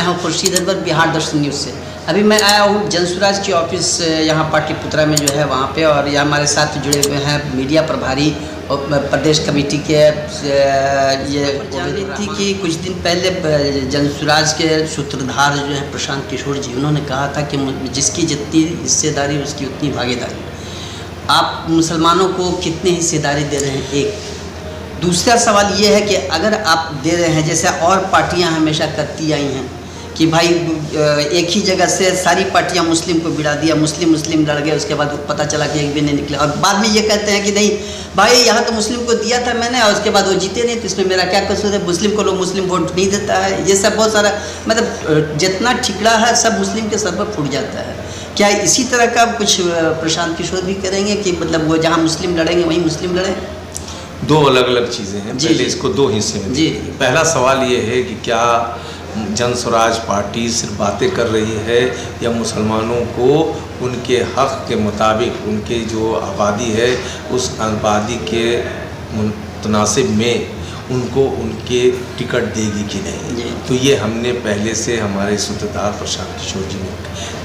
मैं हूं खुर्शीद अनवर, बिहार दर्शन न्यूज़ से। अभी मैं आया हूं जनसुराज की ऑफिस यहाँ पाटलिपुत्रा में जो है वहाँ पे, और यहाँ हमारे साथ जुड़े हुए हैं मीडिया प्रभारी और प्रदेश कमेटी के ये जान रही थी कि कुछ दिन पहले जनसुराज के सूत्रधार जो हैं प्रशांत किशोर जी, उन्होंने कहा था कि जिसकी जितनी हिस्सेदारी उसकी उतनी भागीदारी। आप मुसलमानों को कितनी हिस्सेदारी दे रहे हैं? एक दूसरा सवाल ये है कि अगर आप दे रहे हैं, जैसे और पार्टियां हमेशा करती आई हैं कि भाई एक ही जगह से सारी पार्टियां मुस्लिम को भिड़ा दिया, मुस्लिम लड़ गए, उसके बाद पता चला कि एक भी नहीं निकला, और बाद में ये कहते हैं कि नहीं भाई यहाँ तो मुस्लिम को दिया था मैंने और उसके बाद वो जीते नहीं, तो इसमें मेरा क्या कसूर है? मुस्लिम को लोग मुस्लिम वोट नहीं देता है। ये सब बहुत सारा मतलब जितना ठिकड़ा है सब मुस्लिम के सर पर फूट जाता है। क्या इसी तरह का कुछ प्रशांत किशोर भी करेंगे कि मतलब वो जहाँ मुस्लिम लड़ेंगे वहीं मुस्लिम लड़ें? दो अलग अलग चीज़ें हैं। पहले इसको दो हिस्से में जी। पहला सवाल ये है कि क्या जनसुराज पार्टी सिर्फ बातें कर रही है या मुसलमानों को उनके हक़ के मुताबिक उनके जो आबादी है उस आबादी के मुतनासिब में उनको उनके टिकट देगी कि नहीं? तो ये हमने पहले से हमारे सूत्रधार प्रशांत किशोर जी ने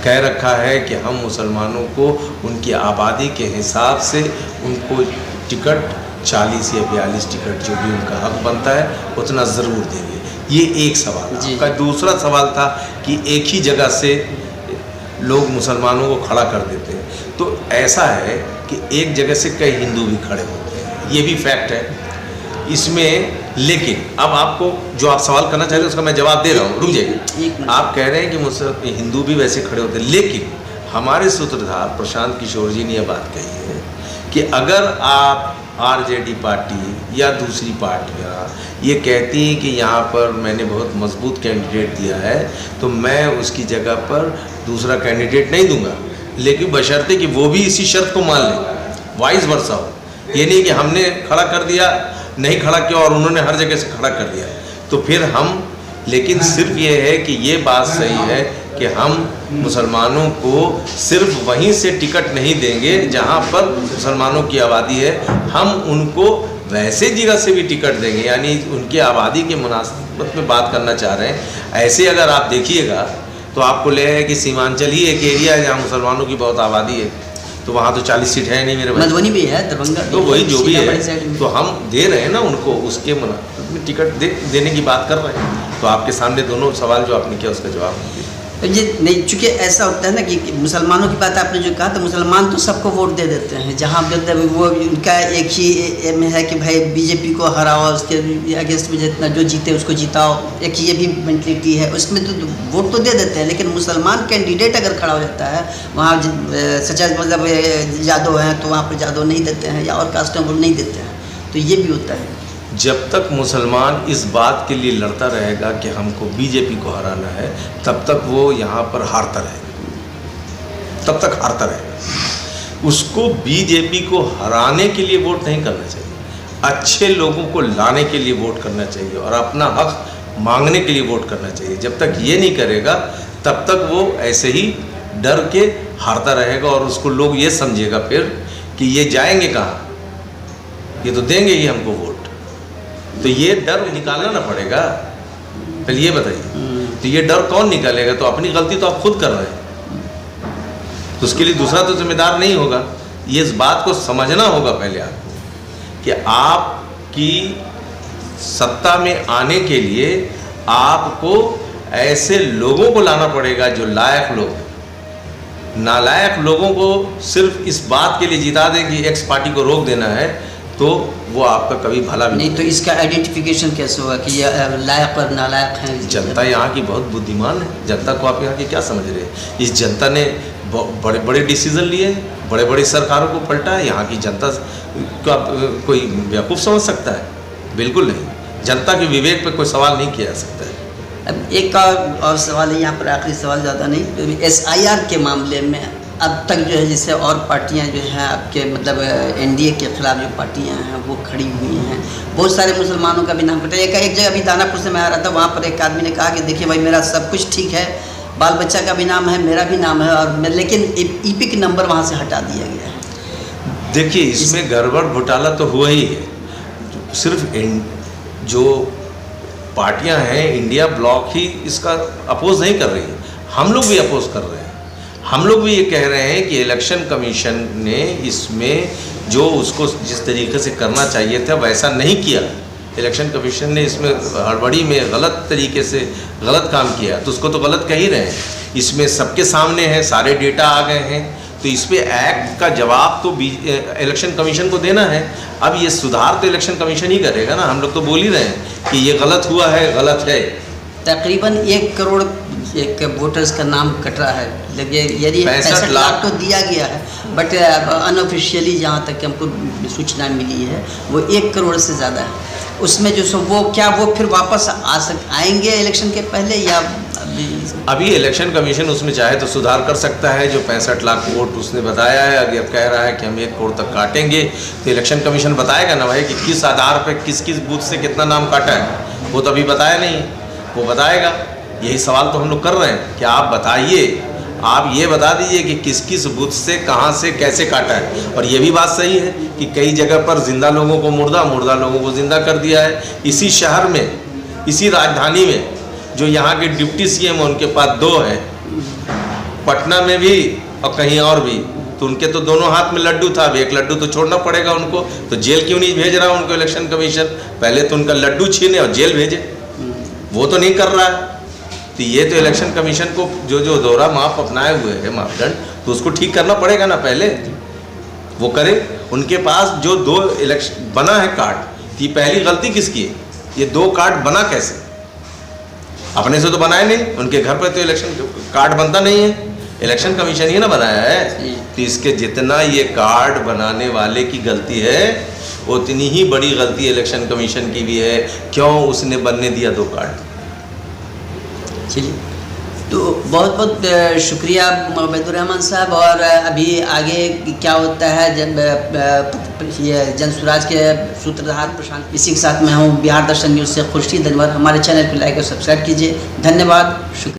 कह रखा है कि हम मुसलमानों को उनकी आबादी के हिसाब से उनको टिकट 40 या 42 टिकट जो भी उनका हक बनता है उतना ज़रूर देंगे। ये एक सवाल था। दूसरा सवाल था कि एक ही जगह से लोग मुसलमानों को खड़ा कर देते हैं। तो ऐसा है कि एक जगह से कई हिंदू भी खड़े होते हैं, ये भी फैक्ट है इसमें। लेकिन अब आपको जो आप सवाल करना चाह रहे हैं उसका मैं जवाब दे रहा हूँ, रुक जाइए। आप कह रहे हैं कि हिंदू भी वैसे खड़े होते हैं, लेकिन हमारे सूत्रधार प्रशांत किशोर जी ने यह बात कही है कि अगर आप आरजेडी पार्टी या दूसरी पार्टियाँ ये कहती हैं कि यहाँ पर मैंने बहुत मजबूत कैंडिडेट दिया है तो मैं उसकी जगह पर दूसरा कैंडिडेट नहीं दूंगा, लेकिन बशर्ते कि वो भी इसी शर्त को मान लें, वाइस वर्सा हो। ये नहीं कि हमने खड़ा कर दिया, नहीं खड़ा किया और उन्होंने हर जगह से खड़ा कर दिया तो फिर हम। लेकिन सिर्फ ये है कि ये बात सही है कि हम मुसलमानों को सिर्फ वहीं से टिकट नहीं देंगे जहां पर मुसलमानों की आबादी है, हम उनको वैसे जगह से भी टिकट देंगे, यानी उनकी आबादी के मुनासिबत में बात करना चाह रहे हैं। ऐसे अगर आप देखिएगा तो आपको लगेगा कि सीमांचल ही एक एरिया है जहाँ मुसलमानों की बहुत आबादी है, तो वहाँ तो 40 सीट है नहीं मेरे भाई, मधुबनी भी है, दरभंगा, तो वही जो भी है तो हम दे रहे हैं ना उनको, उसके टिकट देने की बात कर रहे हैं। तो आपके सामने दोनों सवाल जो आपने किया उसका जवाब दीजिए। ये नहीं, चूँकि ऐसा होता है ना कि मुसलमानों की बात आपने जो कहा, तो मुसलमान तो सबको वोट दे देते हैं, जहाँ मतलब वो उनका एक ही एम है कि भाई बीजेपी को हराओ, उसके अगेंस्ट में जितना जो जीते उसको जिताओ, एक ये भी मेंटलिटी है, उसमें तो वोट तो दे देते हैं। लेकिन मुसलमान कैंडिडेट अगर खड़ा हो जाता है वहाँ सचा मतलब यादव हैं तो वहाँ पर यादव नहीं देते हैं, या और कास्ट वोट नहीं देते हैं, तो ये भी होता है। जब तक मुसलमान इस बात के लिए लड़ता रहेगा कि हमको बीजेपी को हराना है तब तक वो यहाँ पर हारता रहेगा, तब तक हारता रहेगा। उसको बीजेपी को हराने के लिए वोट नहीं करना चाहिए, अच्छे लोगों को लाने के लिए वोट करना चाहिए और अपना हक मांगने के लिए वोट करना चाहिए। जब तक ये नहीं करेगा तब तक वो ऐसे ही डर के हारता रहेगा और उसको लोग ये समझेगा फिर कि ये जाएंगे कहाँ, ये तो देंगे ही हमको वोट। तो ये डर निकालना ना पड़ेगा, पहले ये बताइए। तो ये डर कौन निकालेगा? तो अपनी गलती तो आप खुद कर रहे हैं, तो उसके लिए दूसरा तो जिम्मेदार नहीं होगा। ये इस बात को समझना होगा पहले आपको कि आपकी सत्ता में आने के लिए आपको ऐसे लोगों को लाना पड़ेगा जो लायक लोग। नालायक लोगों को सिर्फ इस बात के लिए जिता दें कि एक्स पार्टी को रोक देना है तो वो आपका कभी भला भी नहीं। तो इसका आइडेंटिफिकेशन कैसे होगा कि ये लायक और नालायक हैं? जनता यहाँ की बहुत बुद्धिमान है। जनता को आप यहाँ की क्या समझ रहे हैं? इस जनता ने बड़े बड़े डिसीजन लिए, बड़े बड़े सरकारों को पलटा है। यहाँ की जनता को आप कोई बेवकूफ़ समझ सकता है? बिल्कुल नहीं। जनता के विवेक पे कोई सवाल नहीं किया जा सकता है। अब एक और सवाल है यहाँ पर, आखिरी सवाल, ज़्यादा नहीं। SIR के मामले में अब तक जो है जैसे और पार्टियां जो हैं आपके मतलब NDA के खिलाफ जो पार्टियां हैं वो खड़ी हुई हैं, बहुत सारे मुसलमानों का भी नाम कटा। एक जगह अभी दानापुर से मैं आ रहा था, वहाँ पर एक आदमी ने कहा कि देखिए भाई मेरा सब कुछ ठीक है, बाल बच्चा का भी नाम है, मेरा भी नाम है, और लेकिन EPIC नंबर वहाँ से हटा दिया गया है। देखिए इसमें गड़बड़ घोटाला तो हुआ ही है। सिर्फ जो पार्टियां हैं, इंडिया ब्लॉक ही इसका अपोज नहीं कर रही है, हम लोग भी अपोज कर रहे हैं। हम लोग भी ये कह रहे हैं कि इलेक्शन कमीशन ने इसमें जो उसको जिस तरीके से करना चाहिए था वैसा नहीं किया। इलेक्शन कमीशन ने इसमें हड़बड़ी में गलत तरीके से गलत काम किया, तो उसको तो गलत कह ही रहे हैं। इसमें सबके सामने है, सारे डेटा आ गए हैं, तो इस पे एक्ट का जवाब तो इलेक्शन कमीशन को देना है। अब ये सुधार तो इलेक्शन कमीशन ही करेगा ना, हम लोग तो बोल ही रहे हैं कि ये गलत हुआ है, गलत है। तकरीबन 1 करोड़ एक वोटर्स का नाम कट रहा है, लेकिन यदि 65 लाख तो दिया गया है, बट अनऑफिशियली जहाँ तक हमको सूचना मिली है वो 1 करोड़ से ज़्यादा है। उसमें जो वो क्या वो फिर वापस आएंगे इलेक्शन के पहले या अभी इलेक्शन कमीशन उसमें चाहे तो सुधार कर सकता है। जो 65 लाख वोट उसने बताया है, अगर कह रहा है कि हम 1 करोड़ तक काटेंगे, तो इलेक्शन कमीशन बताएगा ना भाई कि किस आधार पर किस किस बूथ से कितना नाम काटा है। वो तो अभी बताया नहीं, वो बताएगा। यही सवाल तो हम लोग कर रहे हैं कि आप बताइए, आप ये बता दीजिए कि किस किस बूथ से कहाँ से कैसे काटा है। और ये भी बात सही है कि कई जगह पर जिंदा लोगों को मुर्दा, मुर्दा लोगों को जिंदा कर दिया है। इसी शहर में, इसी राजधानी में जो यहाँ के डिप्टी सीएम उनके पास 2 है, पटना में भी और कहीं और भी, तो उनके तो दोनों हाथ में लड्डू था। अब एक लड्डू तो छोड़ना पड़ेगा उनको, तो जेल क्यों नहीं भेज रहा उनको इलेक्शन कमीशन? पहले तो उनका लड्डू छीने और जेल भेजे, वो तो नहीं कर रहा है। तो ये तो इलेक्शन कमीशन को जो दोहरा माप अपनाए हुए है मापदंड, तो उसको ठीक करना पड़ेगा ना, पहले वो करे। उनके पास जो 2 इलेक्शन बना है कार्ड, ये पहली गलती किसकी है? ये 2 कार्ड बना कैसे? अपने से तो बनाए नहीं, उनके घर पर तो इलेक्शन कार्ड बनता नहीं है, इलेक्शन कमीशन ही ना बनाया है। तो इसके जितना ये कार्ड बनाने वाले की गलती है, उतनी ही बड़ी गलती इलेक्शन कमीशन की भी है। क्यों उसने बनने दिया 2 कार्ड? चलिए, तो बहुत बहुत शुक्रिया उबैदुर्रहमान साहब। और अभी आगे क्या होता है जब ये जन स्वराज के सूत्रधार प्रशांत, इसी के साथ मैं हूँ बिहार दर्शन न्यूज़ से खुर्शीद अनवर। हमारे चैनल को लाइक और सब्सक्राइब कीजिए। धन्यवाद, शुक्रिया।